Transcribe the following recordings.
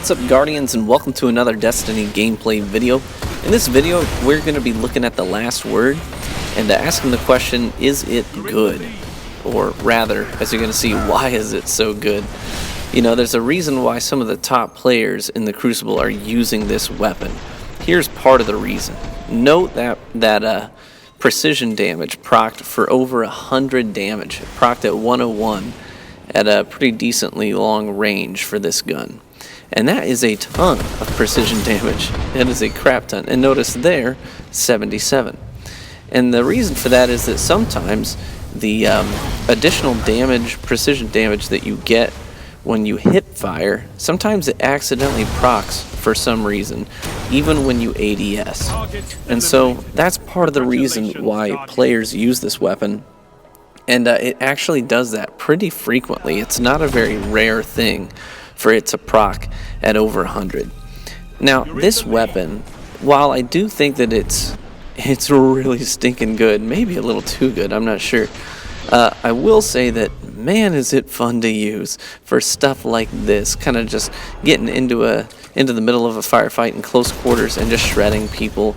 What's up, Guardians, and welcome to another Destiny gameplay video. In this video, we're going to be looking at The Last Word and asking the question, is it good? Or rather, as you're going to see, why is it so good? You know, there's a reason why some of the top players in the Crucible are using this weapon. Here's part of the reason. Note that precision damage procced for over 100 damage, procced at 101 at a pretty decently long range for this gun. And that is a ton of precision damage. It is a crap ton. And notice there, 77. And the reason for that is that sometimes the additional damage, precision damage that you get when you hip fire, sometimes it accidentally procs for some reason, even when you ADS. And so that's part of the reason why players use this weapon. And it actually does that pretty frequently. It's not a very rare thing for it to proc at over 100. Now, this weapon, while I do think that it's really stinking good, maybe a little too good, I'm not sure, I will say that, man, is it fun to use for stuff like this, kind of just getting into the middle of a firefight in close quarters and just shredding people.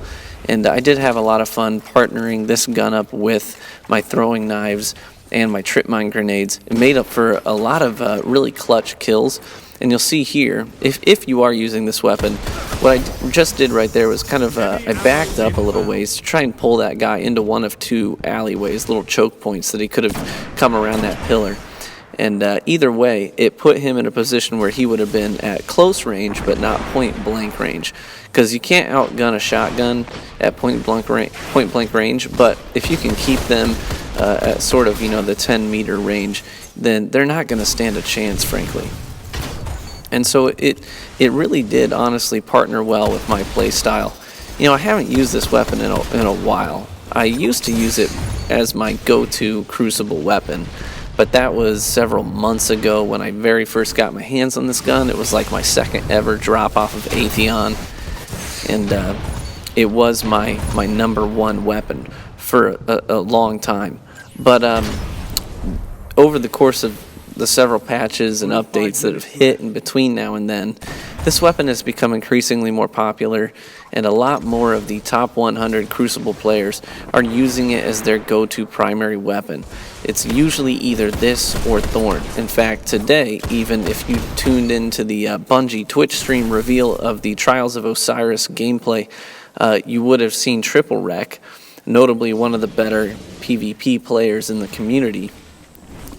And I did have a lot of fun partnering this gun up with my throwing knives and my trip mine grenades. It made up for a lot of really clutch kills. And you'll see here, if you are using this weapon, what I just did right there was kind of, I backed up a little ways to try and pull that guy into one of two alleyways, little choke points that he could have come around that pillar. And either way, it put him in a position where he would have been at close range, but not point blank range. Because you can't outgun a shotgun at point blank range, but if you can keep them at sort of, the 10-meter range, then they're not going to stand a chance, frankly. And so it really did honestly partner well with my play style. I haven't used this weapon in a while. I used to use it as my go-to Crucible weapon, but that was several months ago when I very first got my hands on this gun. It was like my second ever drop off of Atheon, and it was my number one weapon for a long time. But over the course of the several patches and updates that have hit in between now and then, this weapon has become increasingly more popular, and a lot more of the top 100 Crucible players are using it as their go-to primary weapon. It's usually either this or Thorn. In fact, today, even if you tuned into the Bungie Twitch stream reveal of the Trials of Osiris gameplay, you would have seen Triple Wreck, notably one of the better PvP players in the community,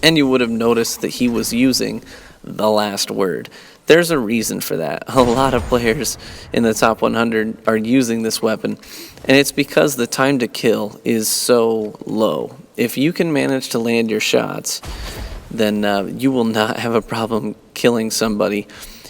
and you would have noticed that he was using The Last Word. There's a reason for that. A lot of players in the top 100 are using this weapon, and it's because the time to kill is so low. If you can manage to land your shots, then you will not have a problem killing somebody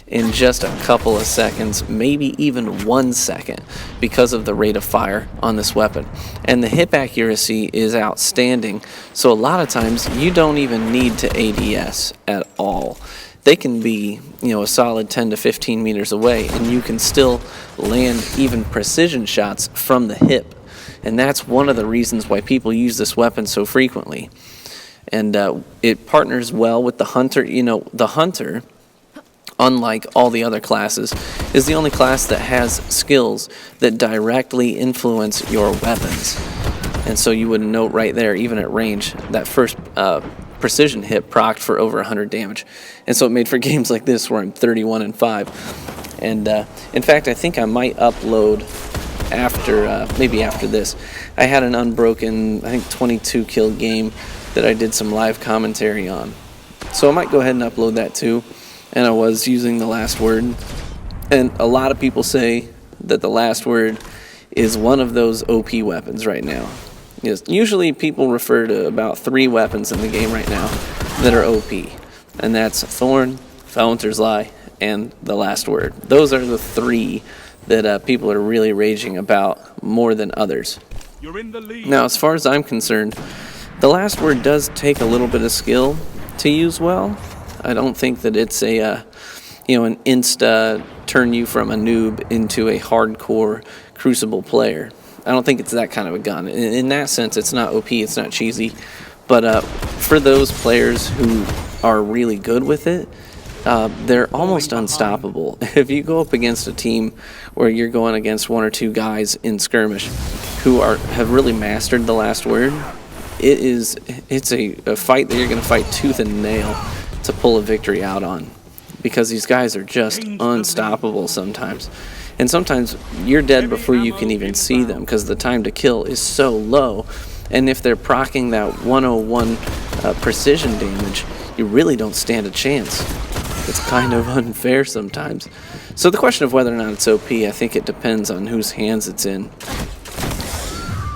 in just a couple of seconds, maybe even 1 second, because of the rate of fire on this weapon. And the hip accuracy is outstanding, so a lot of times you don't even need to ADS at all. They can be, a solid 10 to 15 meters away, and you can still land even precision shots from the hip. And that's one of the reasons why people use this weapon so frequently. And it partners well with the Hunter. The Hunter, unlike all the other classes, is the only class that has skills that directly influence your weapons. And so you would note right there, even at range, that first precision hit procced for over 100 damage. And so it made for games like this where I'm 31-5. And in fact, I think I might upload maybe after this. I had an unbroken, 22 kill game that I did some live commentary on. So I might go ahead and upload that too. And I was using The Last Word. And a lot of people say that The Last Word is one of those OP weapons right now. Usually people refer to about 3 weapons in the game right now that are OP. And that's Thorn, Fountain's Lie, and The Last Word. Those are the 3 that people are really raging about more than others. You're in the lead. Now, as far as I'm concerned, The Last Word does take a little bit of skill to use well. I don't think that it's an insta turn you from a noob into a hardcore Crucible player. I don't think it's that kind of a gun. In that sense, it's not OP, it's not cheesy. But for those players who are really good with it, they're almost unstoppable. If you go up against a team where you're going against one or two guys in skirmish who have really mastered the last word, it's a fight that you're going to fight tooth and nail to pull a victory out on, because these guys are just unstoppable sometimes. And sometimes you're dead before you can even see them because the time to kill is so low. And if they're proccing that 101 precision damage, you really don't stand a chance. It's kind of unfair sometimes. So the question of whether or not it's OP, I think it depends on whose hands it's in.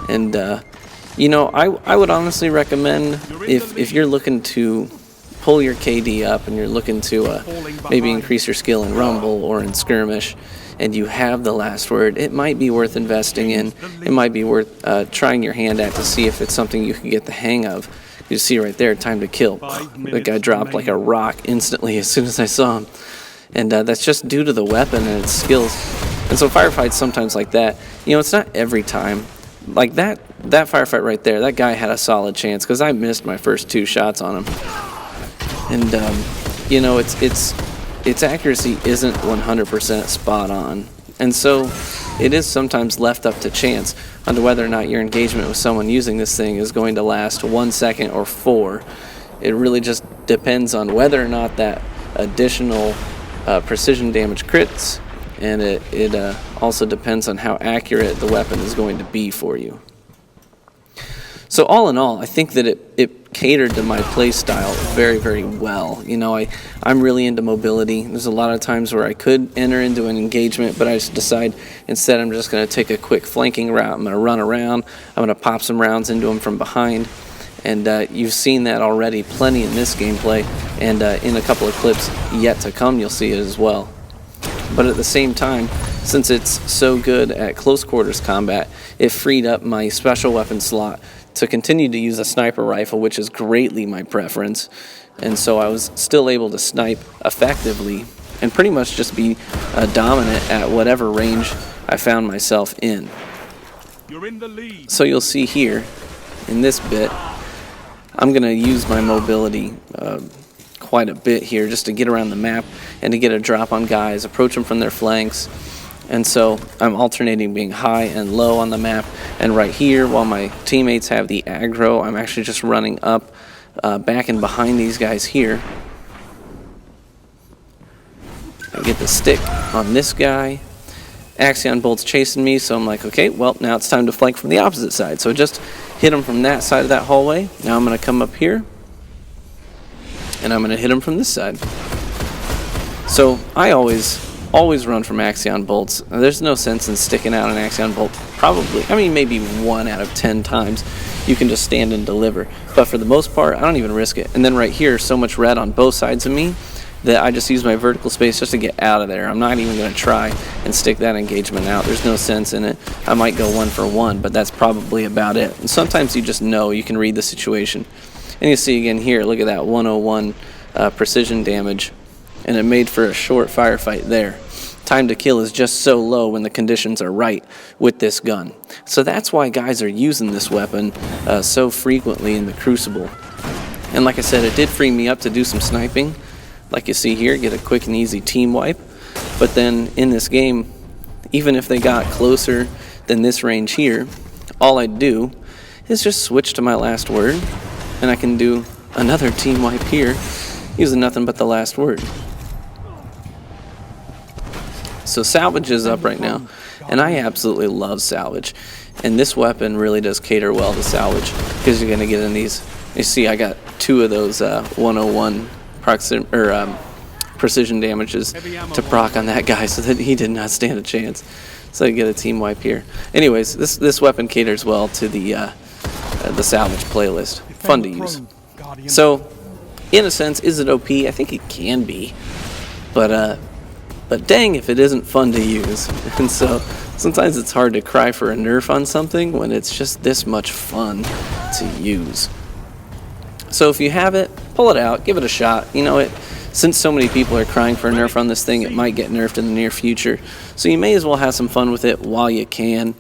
And, you know, I would honestly recommend, if you're looking to pull your KD up and you're looking to maybe increase your skill in Rumble or in Skirmish, and you have the last word, it might be worth investing in. It might be worth trying your hand at to see if it's something you can get the hang of. You see right there, time to kill. The guy dropped like a rock instantly as soon as I saw him. And that's just due to the weapon and its skills. And so firefights sometimes like that, you know, it's not every time. Like that firefight right there, that guy had a solid chance because I missed my first 2 shots on him. And, you know, its accuracy isn't 100% spot on. And so it is sometimes left up to chance on to whether or not your engagement with someone using this thing is going to last 1 second or 4. It really just depends on whether or not that additional precision damage crits, and it also depends on how accurate the weapon is going to be for you. So all in all, I think that it catered to my play style very, very well. You know, I'm really into mobility. There's a lot of times where I could enter into an engagement, but I just decide instead I'm just going to take a quick flanking route. I'm going to run around. I'm going to pop some rounds into them from behind. And you've seen that already plenty in this gameplay, and in a couple of clips yet to come you'll see it as well. But at the same time, since it's so good at close quarters combat, it freed up my special weapon slot to continue to use a sniper rifle, which is greatly my preference. And so I was still able to snipe effectively and pretty much just be dominant at whatever range I found myself in. You're in the lead. So you'll see here in this bit, I'm going to use my mobility quite a bit here just to get around the map and to get a drop on guys, approach them from their flanks. And so I'm alternating being high and low on the map. And right here, while my teammates have the aggro, I'm actually just running up back and behind these guys here. I get the stick on this guy. Axion Bolt's chasing me, so I'm like, okay, well, now it's time to flank from the opposite side. So just hit him from that side of that hallway. Now I'm going to come up here, and I'm going to hit him from this side. So I always run from Axion Bolts. There's no sense in sticking out an Axion Bolt. Probably, I mean, maybe 1 out of 10 times you can just stand and deliver. But for the most part, I don't even risk it. And then right here, so much red on both sides of me that I just use my vertical space just to get out of there. I'm not even going to try and stick that engagement out. There's no sense in it. I might go 1 for 1, but that's probably about it. And sometimes you just know, you can read the situation. And you see again here, look at that 101 precision damage. And it made for a short firefight there. Time to kill is just so low when the conditions are right with this gun. So that's why guys are using this weapon so frequently in the Crucible. And like I said, it did free me up to do some sniping. Like you see here, get a quick and easy team wipe. But then in this game, even if they got closer than this range here, all I'd do is just switch to my last word, and I can do another team wipe here using nothing but the last word. So salvage is up right now, and I absolutely love salvage. And this weapon really does cater well to salvage, because you're going to get in these. You see, I got 2 of those 101 precision damages to proc on that guy, so that he did not stand a chance. So I get a team wipe here. Anyways, this weapon caters well to the salvage playlist. Fun to use. So, in a sense, is it OP? I think it can be, but dang if it isn't fun to use. And so sometimes it's hard to cry for a nerf on something when it's just this much fun to use. So if you have it, pull it out, give it a shot. You know, since so many people are crying for a nerf on this thing, it might get nerfed in the near future. So you may as well have some fun with it while you can.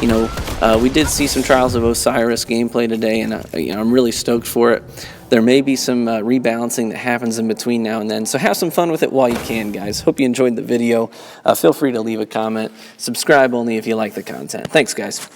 You know, we did see some Trials of Osiris gameplay today, and I'm really stoked for it. There may be some rebalancing that happens in between now and then, so have some fun with it while you can, guys. Hope you enjoyed the video. Feel free to leave a comment. Subscribe only if you like the content. Thanks, guys.